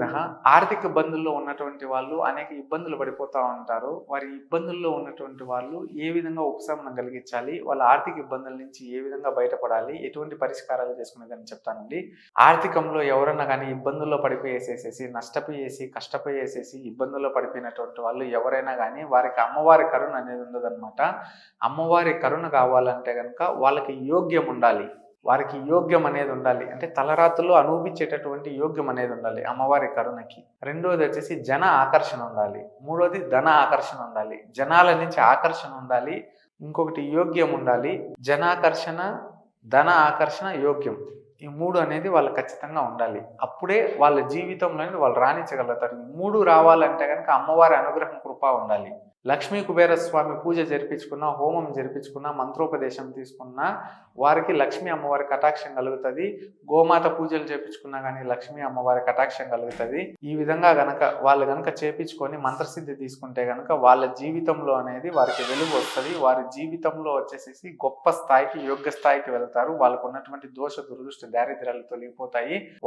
మినహా ఆర్థిక ఇబ్బందుల్లో ఉన్నటువంటి వాళ్ళు అనేక ఇబ్బందులు పడిపోతా ఉంటారు. వారి ఇబ్బందుల్లో ఉన్నటువంటి వాళ్ళు ఏ విధంగా ఉపశమనం కలిగించాలి? వాళ్ళ ఆర్థిక ఇబ్బందుల నుంచి ఏ విధంగా బయటపడాలి? ఎటువంటి పరిష్కారాలు చేసుకునేదని చెప్తానండి. ఆర్థికంలో ఎవరన్నా గానీ ఇబ్బందుల్లో పడిపోయేసేసేసి, నష్టపోయేసి, కష్టపోయేసేసి, ఇబ్బందుల్లో పడిపోయినటువంటి వాళ్ళు ఎవరైనా గానీ వారికి అమ్మవారి కరుణ అనేది ఉండదనమాట. అమ్మవారి కరుణ కావాలంటే గనక వాళ్ళకి యోగ్యం ఉండాలి. వారికి యోగ్యం అనేది ఉండాలి. అంటే తలరాతుల్లో అనుభవించేటటువంటి యోగ్యం అనేది ఉండాలి అమ్మవారి కరుణకి. రెండోది వచ్చేసి జన ఆకర్షణ ఉండాలి. మూడోది ధన ఆకర్షణ ఉండాలి. జనాల నుంచి ఆకర్షణ ఉండాలి. ఇంకొకటి యోగ్యం ఉండాలి. జనాకర్షణ, ధన ఆకర్షణ, యోగ్యం. ఈ 3 అనేది వాళ్ళకి ఖచ్చితంగా ఉండాలి. అప్పుడే వాళ్ళ జీవితంలో వాళ్ళు రాణించగలుగుతారు. ఈ 3 రావాలంటే గనక అమ్మవారి అనుగ్రహం, కృప ఉండాలి. లక్ష్మీ కుబేర స్వామి పూజ జరిపించుకున్నా, హోమం జరిపించుకున్నా, మంత్రోపదేశం తీసుకున్నా వారికి లక్ష్మీ అమ్మవారి కటాక్షం కలుగుతుంది. గోమాత పూజలు చేపించుకున్నా కానీ లక్ష్మీ అమ్మవారి కటాక్షం కలుగుతుంది. ఈ విధంగా వాళ్ళు చేపించుకొని మంత్రసిద్ధి తీసుకుంటే గనక వాళ్ళ జీవితంలో అనేది వారికి వెలుగు వస్తుంది. వారి జీవితంలో వచ్చేసేసి గొప్ప స్థాయికి, యోగ్య స్థాయికి వెళ్తారు. వాళ్ళకు ఉన్నటువంటి దోష, దురదృష్ట, దారిద్ర్యాలు తొలగిపోతాయి.